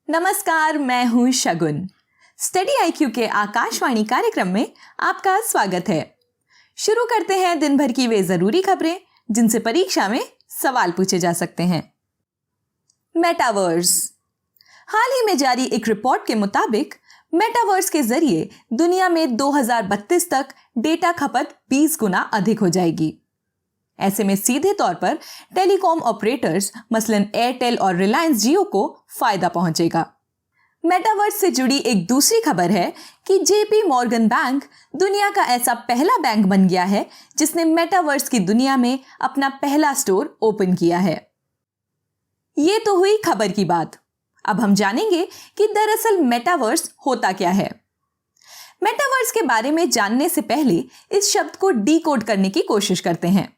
नमस्कार, मैं हूं शगुन। स्टडी आईक्यू के आकाशवाणी कार्यक्रम में आपका स्वागत है। शुरू करते हैं दिन भर की वे जरूरी खबरें जिनसे परीक्षा में सवाल पूछे जा सकते हैं। मेटावर्स। हाल ही में जारी एक रिपोर्ट के मुताबिक मेटावर्स के जरिए दुनिया में 2032 तक डेटा खपत 20 गुना अधिक हो जाएगी। ऐसे में सीधे तौर पर टेलीकॉम ऑपरेटर्स मसलन एयरटेल और रिलायंस जियो को फायदा पहुंचेगा। मेटावर्स से जुड़ी एक दूसरी खबर है कि जेपी मॉर्गन बैंक दुनिया का ऐसा पहला बैंक बन गया है जिसने मेटावर्स की दुनिया में अपना पहला स्टोर ओपन किया है। ये तो हुई खबर की बात। अब हम जानेंगे कि दरअसल मेटावर्स होता क्या है। मेटावर्स के बारे में जानने से पहले इस शब्द को डीकोड करने की कोशिश करते हैं।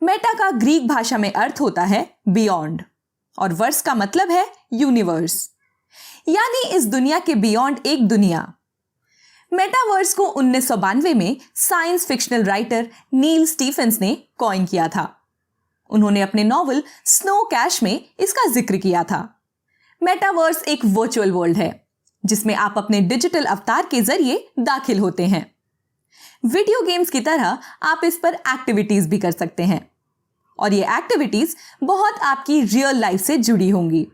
मेटा का ग्रीक भाषा में अर्थ होता है बियॉन्ड और वर्स का मतलब है यूनिवर्स, यानी इस दुनिया के बियॉन्ड एक दुनिया। मेटावर्स को 1992 में साइंस फिक्शनल राइटर नील स्टीफेंस ने कॉइन किया था। उन्होंने अपने नॉवल स्नो कैश में इसका जिक्र किया था। मेटावर्स एक वर्चुअल वर्ल्ड है जिसमें आप अपने डिजिटल अवतार के जरिए दाखिल होते हैं। वीडियो गेम्स की तरह आप इस पर एक्टिविटीज भी कर सकते हैं और ये एक्टिविटीज बहुत आपकी रियल लाइफ से जुड़ी होंगी,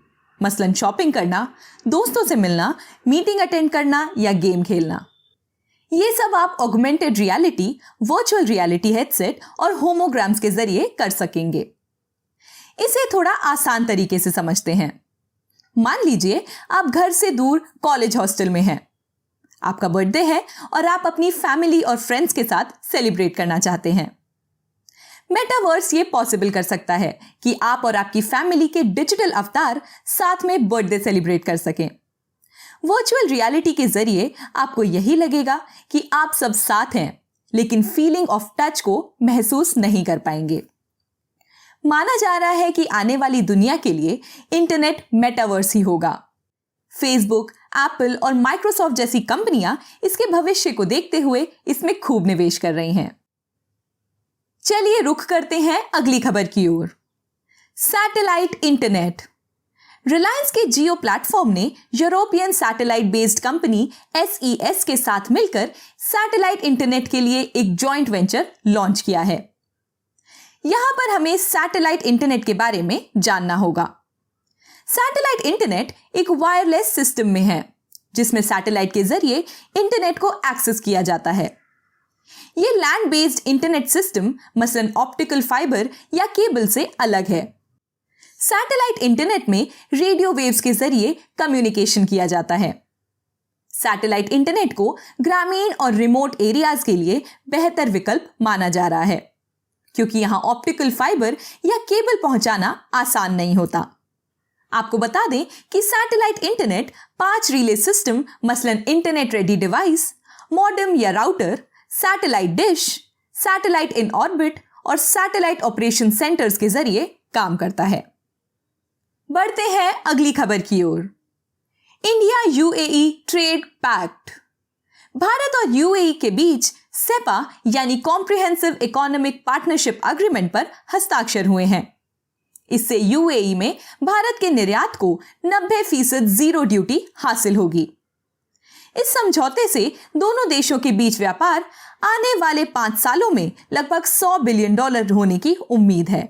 मसलन शॉपिंग करना, दोस्तों से मिलना, मीटिंग अटेंड करना या गेम खेलना। ये सब आप augmented reality, virtual reality headset और होमोग्राम्स के जरिए कर सकेंगे। इसे थोड़ा आसान तरीके से समझते हैं। मान लीजिए आप घर से दूर कॉलेज हॉस्टल में हैं। आपका बर्थडे है और आप अपनी फैमिली और फ्रेंड्स के साथ सेलिब्रेट करना चाहते हैं। मेटावर्स ये पॉसिबल कर सकता है कि आप और आपकी फैमिली के डिजिटल अवतार साथ में बर्थडे सेलिब्रेट कर सकें। वर्चुअल रियलिटी के जरिए आपको यही लगेगा कि आप सब साथ हैं, लेकिन फीलिंग ऑफ टच को महसूस नहीं कर पाएंगे। माना जा रहा है कि आने वाली दुनिया के लिए इंटरनेट मेटावर्स ही होगा। फेसबुक, एप्पल और माइक्रोसॉफ्ट जैसी कंपनियां इसके भविष्य को देखते हुए इसमें खूब निवेश कर रही हैं। चलिए रुख करते हैं अगली खबर की ओर। Satellite internet. रिलायंस के जियो प्लेटफॉर्म ने European satellite based company SES के साथ मिलकर सैटेलाइट इंटरनेट के लिए एक जॉइंट वेंचर लॉन्च किया है। यहां पर हमें सैटेलाइट इंटरनेट के बारे में जानना होगा। सैटेलाइट इंटरनेट एक वायरलेस सिस्टम में है जिसमें सैटेलाइट के जरिए इंटरनेट को एक्सेस किया जाता है। यह लैंड बेस्ड इंटरनेट सिस्टम मसलन ऑप्टिकल फाइबर या केबल से अलग है। सैटेलाइट इंटरनेट में रेडियो वेव्स के जरिए कम्युनिकेशन किया जाता है। सैटेलाइट इंटरनेट को ग्रामीण और रिमोट एरियाज के लिए बेहतर विकल्प माना जा रहा है क्योंकि यहां ऑप्टिकल फाइबर या केबल पहुंचाना आसान नहीं होता। आपको बता दें कि सैटेलाइट इंटरनेट 5 रिले सिस्टम मसलन इंटरनेट रेडी डिवाइस, मॉडेम या router, satellite dish, satellite in orbit और सैटेलाइट ऑपरेशन सेंटर्स के जरिए काम करता है। बढ़ते हैं अगली खबर की ओर। India UAE trade pact. Bharat और UAE के बीच सेपा यानी कॉम्प्रिहेंसिव इकोनॉमिक पार्टनरशिप एग्रीमेंट पर हस्ताक्षर हुए हैं। इससे UAE में भारत के निर्यात को 90% जीरो ड्यूटी हासिल होगी। इस समझौते से दोनों देशों के बीच व्यापार आने वाले 5 सालों में लगभग $100 बिलियन होने की उम्मीद है।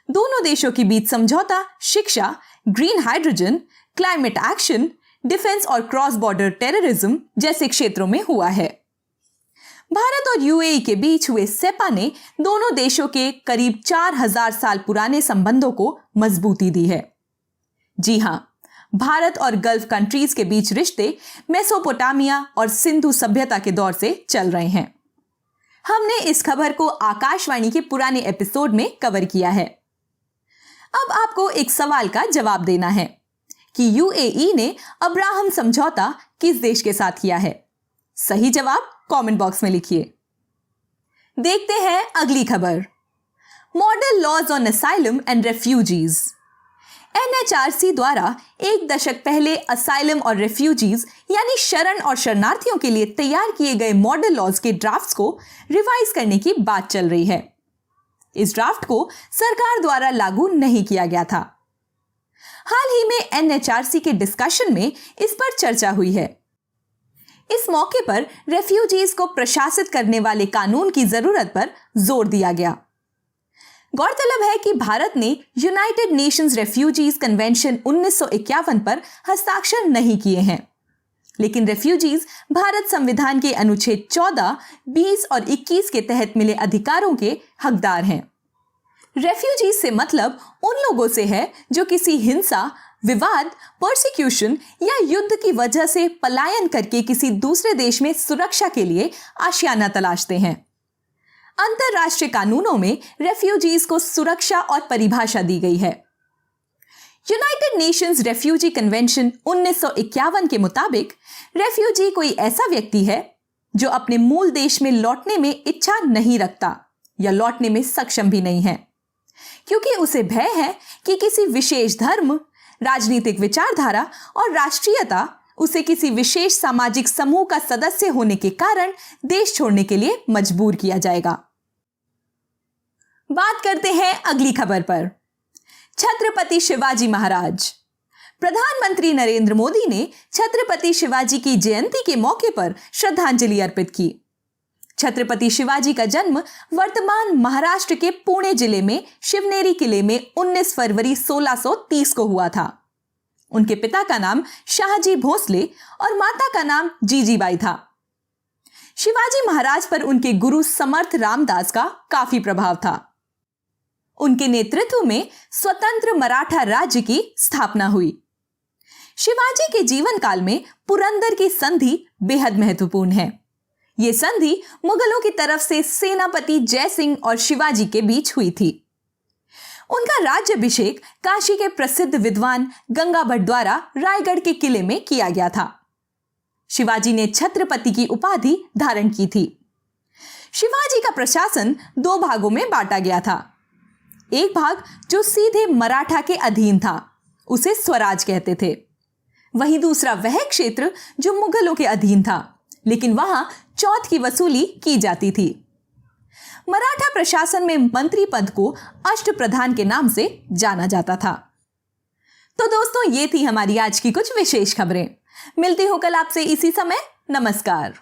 दोनों देशों के बीच समझौता शिक्षा, green hydrogen, climate action, defence और क्रॉस बॉर्डर टेररिज्म जैसे क्षेत्रों में हुआ है। भारत और UAE के बीच हुए सेपा ने दोनों देशों के करीब 4000 साल पुराने संबंधों को मजबूती दी है। जी हां, भारत और गल्फ कंट्रीज के बीच रिश्ते मेसोपोटामिया और सिंधु सभ्यता के दौर से चल रहे हैं। हमने इस खबर को आकाशवाणी के पुराने एपिसोड में कवर किया है। अब आपको एक सवाल का जवाब देना है कि UAE ने अब्राहम समझौता किस देश के साथ किया है। सही जवाब कमेंट बॉक्स में लिखिए। देखते हैं अगली खबर। Model laws on asylum and refugees. NHRC द्वारा 1 दशक पहले असाइलम और रेफ्यूजीज यानी शरण और शरणार्थियों के लिए तैयार किए गए मॉडल लॉज के ड्राफ्ट्स को रिवाइज करने की बात चल रही है। इस ड्राफ्ट को सरकार द्वारा लागू नहीं किया गया था। हाल ही में एनएचआरसी के डिस्कशन में इस पर चर्चा हुई है। इस मौके पर रेफ्यूजीज को प्रशासित करने वाले कानून की जरूरत पर जोर दिया गया। गौरतलब है कि भारत ने यूनाइटेड नेशंस रेफ्यूजीज कन्वेंशन 1951 पर हस्ताक्षर नहीं किए हैं, लेकिन रेफ्यूजीज भारत संविधान के अनुच्छेद 14, 20 और 21 के तहत मिले अधिकारों के हकदार हैं। रेफ्यूजीज से मतलब उन लोगों से है जो किसी हिंसा, विवाद, प्रोसिक्यूशन या युद्ध की वजह से पलायन करके किसी दूसरे देश में सुरक्षा के लिए आशियाना तलाशते हैं। अंतरराष्ट्रीय कानूनों में रेफ्यूजीज को सुरक्षा और परिभाषा दी गई है। यूनाइटेड नेशंस रेफ्यूजी कन्वेंशन 1951 के मुताबिक रेफ्यूजी कोई ऐसा व्यक्ति है जो अपने मूल देश में लौटने में इच्छा नहीं रखता या लौटने में सक्षम भी नहीं है, क्योंकि उसे भय है कि किसी विशेष धर्म, राजनीतिक विचारधारा और राष्ट्रीयता उसे किसी विशेष सामाजिक समूह का सदस्य होने के कारण देश छोड़ने के लिए मजबूर किया जाएगा। बात करते हैं अगली खबर पर। छत्रपति शिवाजी महाराज। प्रधानमंत्री नरेंद्र मोदी ने छत्रपति शिवाजी की जयंती के मौके पर श्रद्धांजलि अर्पित की। छत्रपति शिवाजी का जन्म वर्तमान महाराष्ट्र के पुणे जिले में शिवनेरी किले में 19 फरवरी 1630 को हुआ था। उनके पिता का नाम शाहजी भोसले और माता का नाम जीजीबाई था। शिवाजी महाराज पर उनके गुरु समर्थ रामदास का काफी प्रभाव था। उनके नेतृत्व में स्वतंत्र मराठा राज्य की स्थापना हुई। शिवाजी के जीवन काल में पुरंदर की संधि बेहद महत्वपूर्ण है। यह संधि मुगलों की तरफ से सेनापति जय सिंह और शिवाजी के बीच हुई थी। उनका राज्याभिषेक काशी के प्रसिद्ध विद्वान गंगा भट्ट द्वारा रायगढ़ के किले में किया गया था। शिवाजी ने छत्रपति की उपाधि धारण की थी। शिवाजी का प्रशासन 2 भागों में बांटा गया था। एक भाग जो सीधे मराठा के अधीन था, उसे स्वराज कहते थे। वहीं दूसरा वह क्षेत्र जो मुगलों के अधीन था, लेकिन वहां चौथ की वसूली की जाती थी। मराठा प्रशासन में मंत्री पद को अष्टप्रधान के नाम से जाना जाता था। तो दोस्तों, ये थी हमारी आज की कुछ विशेष खबरें। मिलती हूं कल आपसे इसी समय। नमस्कार।